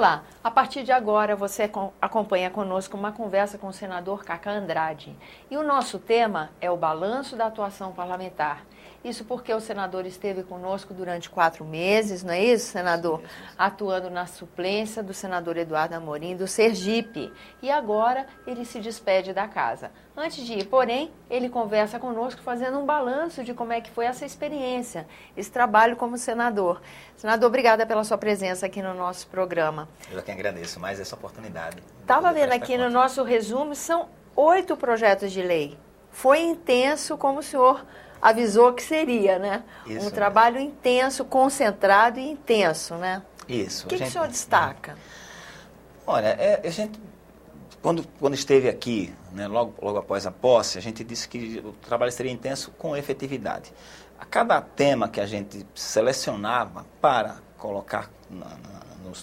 Olá, a partir de agora você acompanha conosco uma conversa com o senador Cacá Andrade. E o nosso tema é o balanço da atuação parlamentar. Isso porque o senador esteve conosco durante 4 meses, não é isso, senador? Sim. Atuando na suplência do senador Eduardo Amorim, do Sergipe. E agora ele se despede da casa. Antes de ir, porém, ele conversa conosco fazendo um balanço de como é que foi essa experiência, esse trabalho como senador. Senador, obrigada pela sua presença aqui no nosso programa. Eu que agradeço mais essa oportunidade. Estava vendo aqui no nosso resumo, são 8 projetos de lei. Foi intenso, como o senhor avisou que seria, né? Isso, um trabalho intenso, concentrado e intenso, né? Isso. O que o senhor destaca? Olha, a gente, quando esteve aqui, né, logo após a posse, a gente disse que o trabalho seria intenso com efetividade. A cada tema que a gente selecionava para colocar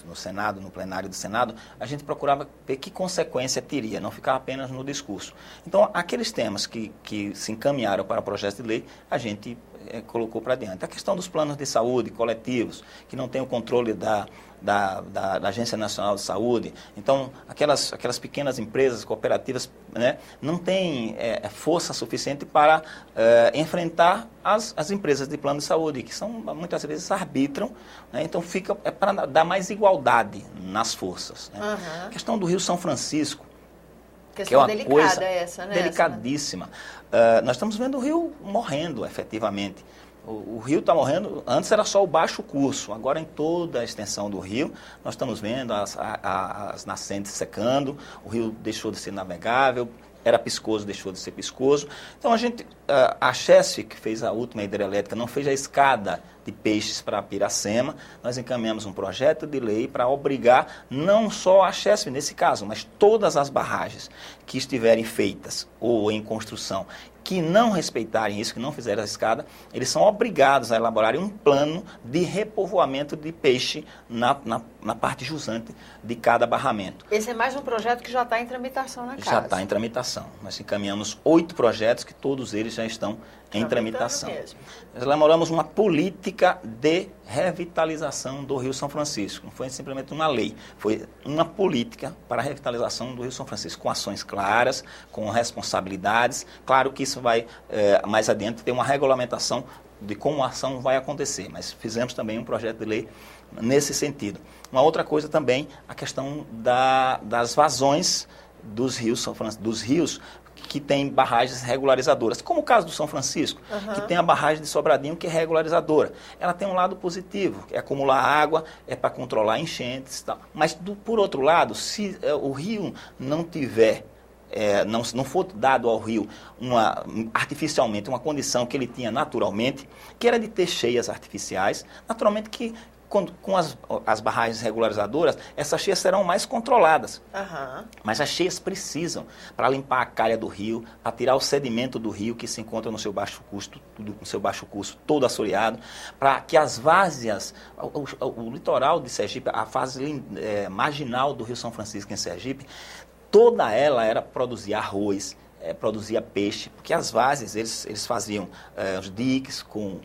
no Senado, no plenário do Senado, a gente procurava ver que consequência teria, não ficar apenas no discurso. Então, aqueles temas que se encaminharam para projetos de lei, a gente colocou para diante. A questão dos planos de saúde coletivos, que não tem o controle da Agência Nacional de Saúde. Então, aquelas pequenas empresas, cooperativas, né, não têm força suficiente para enfrentar as empresas de plano de saúde, que muitas vezes arbitram, né, então fica para dar mais igualdade nas forças. Né. Uhum. A questão do Rio São Francisco, questão que é uma delicada coisa essa, né? delicadíssima. Nós estamos vendo o rio morrendo, efetivamente. O rio está morrendo, antes era só o baixo curso, agora em toda a extensão do rio, nós estamos vendo as nascentes secando, o rio deixou de ser navegável, era piscoso, deixou de ser piscoso. Então a Chesf, que fez a última hidrelétrica, não fez a escada de peixes para Piracema. Nós encaminhamos um projeto de lei para obrigar não só a Chesf nesse caso, mas todas as barragens que estiverem feitas ou em construção, que não respeitarem isso, que não fizerem a escada, eles são obrigados a elaborarem um plano de repovoamento de peixe na parte jusante de cada barramento. Esse é mais um projeto que já está em tramitação na casa. Já está em tramitação. Nós encaminhamos 8 projetos que todos eles já estão em tramitação. Mesmo. Nós elaboramos uma política de revitalização do Rio São Francisco. Não foi simplesmente uma lei, foi uma política para a revitalização do Rio São Francisco, com ações claras, com responsabilidades. Claro que isso vai, mais adiante, ter uma regulamentação de como a ação vai acontecer, mas fizemos também um projeto de lei nesse sentido. Uma outra coisa também, a questão das vazões dos rios que tem barragens regularizadoras, como o caso do São Francisco, que tem a barragem de Sobradinho, que é regularizadora. Ela tem um lado positivo, que é acumular água, é para controlar enchentes e tal. Mas, por outro lado, se o rio não tiver, não for dado ao rio artificialmente uma condição que ele tinha naturalmente, que era de ter cheias artificiais, naturalmente que com as barragens regularizadoras, essas cheias serão mais controladas. Mas as cheias precisam para limpar a calha do rio, para tirar o sedimento do rio que se encontra no seu baixo curso todo assoreado, para que as várzeas, o litoral de Sergipe, a fase marginal do Rio São Francisco em Sergipe, toda ela era produzir arroz, produzia peixe, porque as várzeas, eles faziam os diques com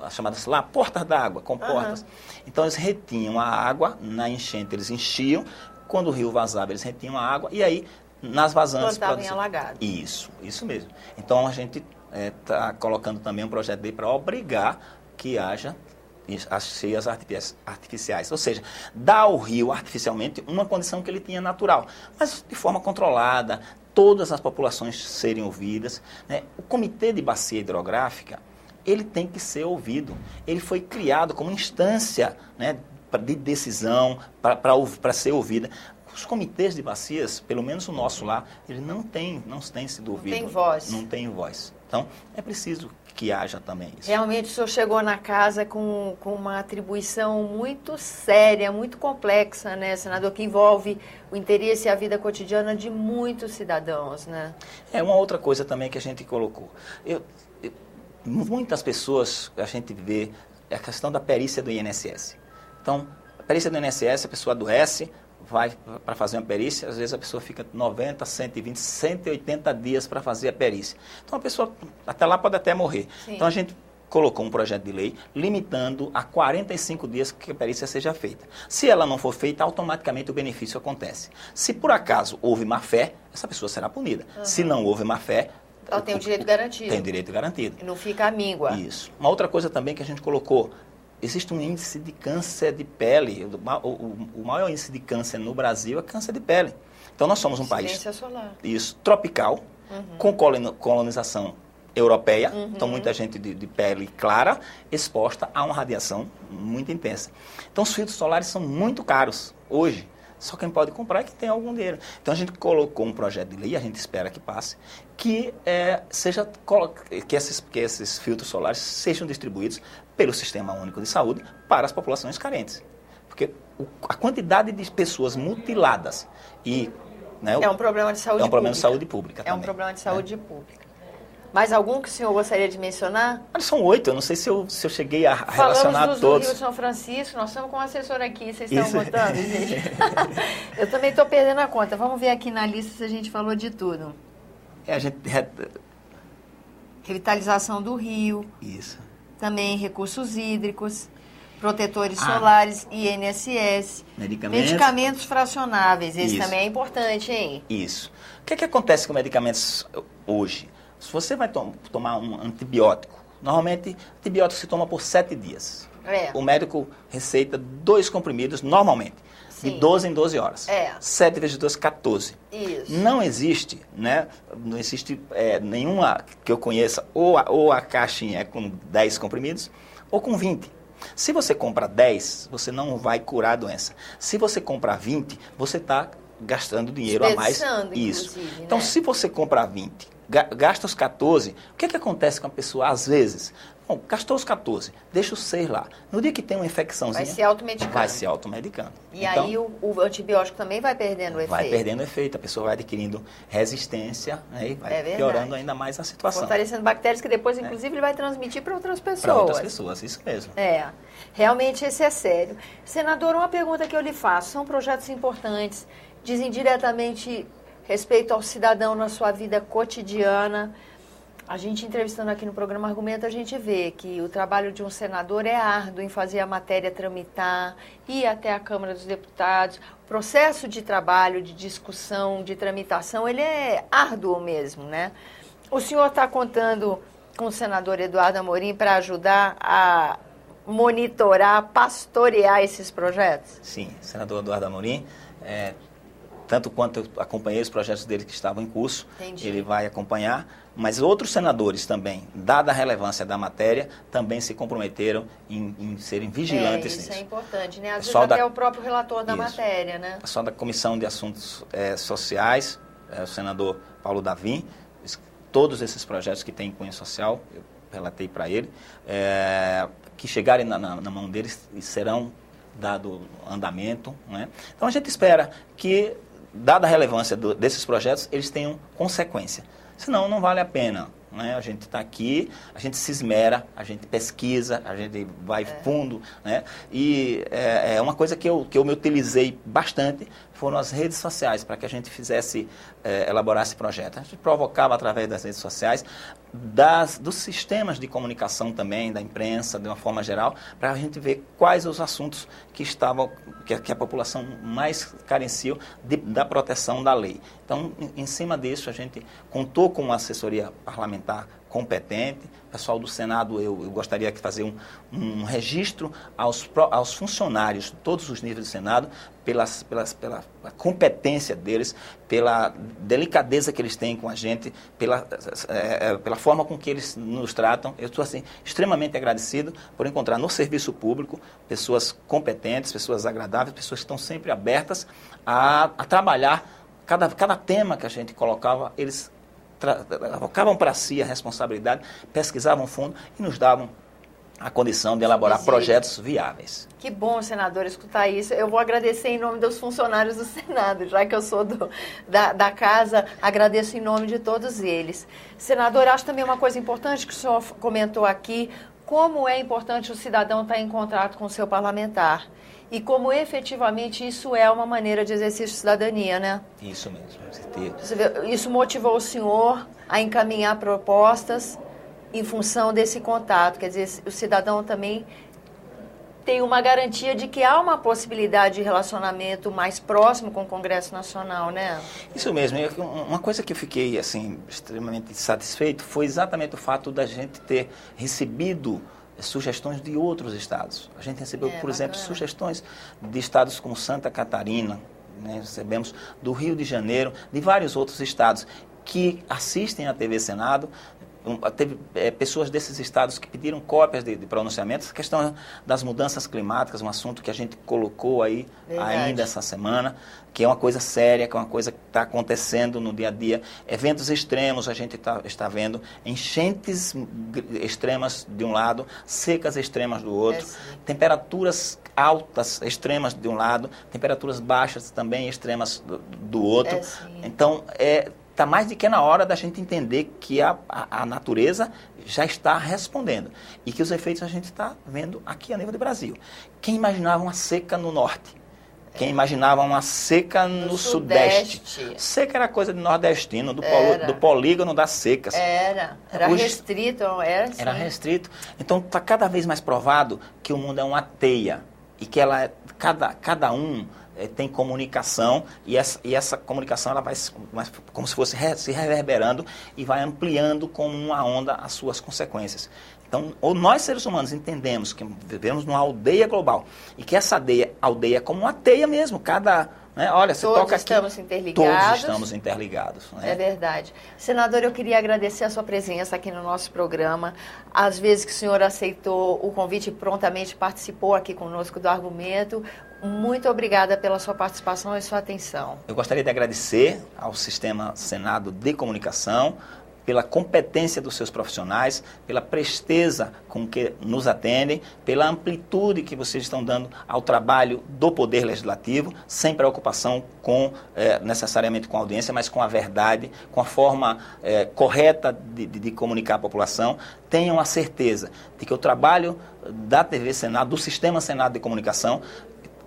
as chamadas lá, portas d'água, com portas. Então, eles retinham a água, na enchente eles enchiam, quando o rio vazava, eles retinham a água, e aí, nas vazantes... Plantavam em alagado. Isso mesmo. Então, a gente está colocando também um projeto de lei para obrigar que haja as cheias artificiais, ou seja, dar ao rio artificialmente uma condição que ele tinha natural, mas de forma controlada, todas as populações serem ouvidas, né? O Comitê de Bacia Hidrográfica, ele tem que ser ouvido. Ele foi criado como instância, né, de decisão para ser ouvida. Os comitês de bacias, pelo menos o nosso lá, ele não tem sido ouvido. Não tem voz. Não tem voz. Então, é preciso que haja também isso. Realmente o senhor chegou na casa com uma atribuição muito séria, muito complexa, né, senador, que envolve o interesse e a vida cotidiana de muitos cidadãos, né? Uma outra coisa também que a gente colocou. Muitas pessoas, a gente vê, a questão da perícia do INSS. Então, a perícia do INSS, a pessoa adoece, vai para fazer uma perícia, às vezes a pessoa fica 90, 120, 180 dias para fazer a perícia. Então, a pessoa até lá pode até morrer. Sim. Então, a gente colocou um projeto de lei limitando a 45 dias que a perícia seja feita. Se ela não for feita, automaticamente o benefício acontece. Se por acaso houve má-fé, essa pessoa será punida. Se não houve má-fé, ela tem o direito garantido. Tem o direito garantido. E não fica amíngua. Isso. Uma outra coisa também que a gente colocou, existe um índice de câncer de pele. O maior índice de câncer no Brasil é câncer de pele. Então nós somos um país solar. Isso, tropical, com colonização europeia, então muita gente de pele clara exposta a uma radiação muito intensa. Então os filtros solares são muito caros hoje. Só quem pode comprar é quem tem algum dinheiro. Então a gente colocou um projeto de lei, a gente espera que passe, que esses filtros solares sejam distribuídos pelo Sistema Único de Saúde para as populações carentes. Porque a quantidade de pessoas mutiladas e... Né, é um problema de saúde pública. É um problema de saúde pública também. É um problema de saúde pública. Mais algum que o senhor gostaria de mencionar? São 8, eu não sei se eu cheguei a relacionar todos. Falamos do Rio São Francisco, nós estamos com um assessor aqui, vocês estão contando, gente? Eu também estou perdendo a conta. Vamos ver aqui na lista se a gente falou de tudo. Revitalização do rio. Isso. Também recursos hídricos, protetores solares, INSS. Medicamentos fracionáveis, esse também é importante, hein? Isso. O que acontece com medicamentos hoje? Se você vai tomar um antibiótico, normalmente antibiótico se toma por 7 dias. O médico receita 2 comprimidos normalmente, de 12 em 12 horas. 7 vezes 2, 14. Isso. Não existe, né? Não existe nenhuma que eu conheça, ou a caixinha é com 10 comprimidos, ou com 20. Se você compra 10, você não vai curar a doença. Se você comprar 20, você está gastando dinheiro a mais. Isso. Então, se você comprar 20, gasta os 14, o que acontece com a pessoa às vezes? Bom, gastou os 14, deixa os 6 lá. No dia que tem uma infecçãozinha... Vai se automedicando. E então, aí o antibiótico também vai perdendo o efeito. Vai perdendo o efeito, a pessoa vai adquirindo resistência, né, e vai piorando ainda mais a situação. Fortalecendo bactérias que depois, inclusive, ele vai transmitir para outras pessoas. Para outras pessoas, isso mesmo. Realmente esse é sério. Senador, uma pergunta que eu lhe faço. São projetos importantes, dizem diretamente respeito ao cidadão na sua vida cotidiana. A gente entrevistando aqui no programa Argumento, a gente vê que o trabalho de um senador é árduo em fazer a matéria tramitar, ir até a Câmara dos Deputados. O processo de trabalho, de discussão, de tramitação, ele é árduo mesmo, né? O senhor está contando com o senador Eduardo Amorim para ajudar a monitorar, pastorear esses projetos? Sim, senador Eduardo Amorim, tanto quanto eu acompanhei os projetos dele que estavam em curso, ele vai acompanhar, mas outros senadores também, dada a relevância da matéria, também se comprometeram em serem vigilantes nisso. Isso é importante, né? Às vezes até o próprio relator da matéria, né? O pessoal da Comissão de Assuntos Sociais, o senador Paulo Davim, todos esses projetos que têm cunho social, eu relatei para ele, que chegarem na mão deles serão dado andamento, né? Então a gente espera que, dada a relevância desses projetos, eles tenham consequência. Senão não vale a pena, né? A gente está aqui, a gente se esmera, a gente pesquisa, a gente vai fundo, né? E uma coisa que eu me utilizei bastante foram as redes sociais, para que a gente elaborasse projeto. A gente provocava através das redes sociais, dos sistemas de comunicação também, da imprensa, de uma forma geral, para a gente ver quais os assuntos que a população mais carenciou da proteção da lei. Então, em cima disso, a gente contou com uma assessoria parlamentar competente. O pessoal do Senado, eu gostaria de fazer um registro aos funcionários de todos os níveis do Senado, pela competência deles, pela delicadeza que eles têm com a gente, pela forma com que eles nos tratam. Eu estou assim, extremamente agradecido por encontrar no serviço público pessoas competentes, pessoas agradáveis, pessoas que estão sempre abertas a trabalhar. Cada tema que a gente colocava, eles colocavam para si a responsabilidade, pesquisavam fundo e nos davam a condição de elaborar projetos viáveis. Que bom, senador, escutar isso. Eu vou agradecer em nome dos funcionários do Senado, já que eu sou da casa, agradeço em nome de todos eles. Senador, acho também uma coisa importante que o senhor comentou aqui, como é importante o cidadão estar em contato com o seu parlamentar. E como efetivamente isso é uma maneira de exercício de cidadania, né? Isso mesmo, com certeza. Isso motivou o senhor a encaminhar propostas em função desse contato. Quer dizer, o cidadão também tem uma garantia de que há uma possibilidade de relacionamento mais próximo com o Congresso Nacional, né? Isso mesmo. Uma coisa que eu fiquei assim extremamente satisfeito foi exatamente o fato da gente ter recebido sugestões de outros estados. A gente recebeu, por exemplo, sugestões de estados como Santa Catarina, né? Recebemos do Rio de Janeiro, de vários outros estados que assistem à TV Senado. Teve pessoas desses estados que pediram cópias de pronunciamentos. A questão das mudanças climáticas, um assunto que a gente colocou aí ainda essa semana, que é uma coisa séria, que é uma coisa que está acontecendo no dia a dia. Eventos extremos, a gente está vendo enchentes extremas de um lado, secas extremas do outro, temperaturas altas extremas de um lado, temperaturas baixas também extremas do outro. Então, está mais do que na hora da gente entender que a natureza já está respondendo e que os efeitos a gente está vendo aqui a nível do Brasil. Quem imaginava uma seca no norte? Quem imaginava uma seca no sudeste? Seca era coisa de nordestino, do polígono das secas. Era restrito, Era restrito. Então está cada vez mais provado que o mundo é uma teia e que ela cada um tem comunicação e essa comunicação ela vai como se fosse se reverberando e vai ampliando como uma onda as suas consequências. Então, nós seres humanos entendemos que vivemos numa aldeia global e que essa aldeia é como uma teia mesmo, né? Olha, você toca aqui, todos estamos interligados. Né? É verdade. Senador, eu queria agradecer a sua presença aqui no nosso programa. Às vezes que o senhor aceitou o convite e prontamente participou aqui conosco do argumento. Muito obrigada pela sua participação e sua atenção. Eu gostaria de agradecer ao Sistema Senado de Comunicação, pela competência dos seus profissionais, pela presteza com que nos atendem, pela amplitude que vocês estão dando ao trabalho do Poder Legislativo, sem preocupação necessariamente com a audiência, mas com a verdade, com a forma correta de comunicar à população. Tenham a certeza de que o trabalho da TV Senado, do Sistema Senado de Comunicação,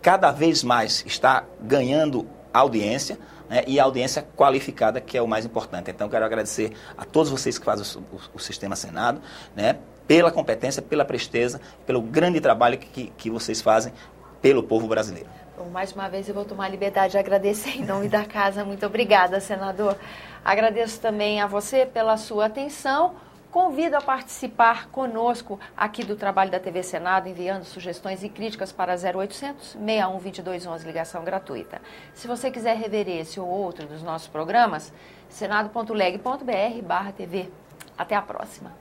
cada vez mais está ganhando audiência, né, e a audiência qualificada, que é o mais importante. Então, quero agradecer a todos vocês que fazem o Sistema Senado, né, pela competência, pela presteza, pelo grande trabalho que vocês fazem pelo povo brasileiro. Bom, mais uma vez eu vou tomar a liberdade de agradecer em nome da casa. Muito obrigada, senador. Agradeço também a você pela sua atenção. Convido a participar conosco aqui do trabalho da TV Senado, enviando sugestões e críticas para 0800 61 22 11, ligação gratuita. Se você quiser rever esse ou outro dos nossos programas, senado.leg.br/TV. Até a próxima.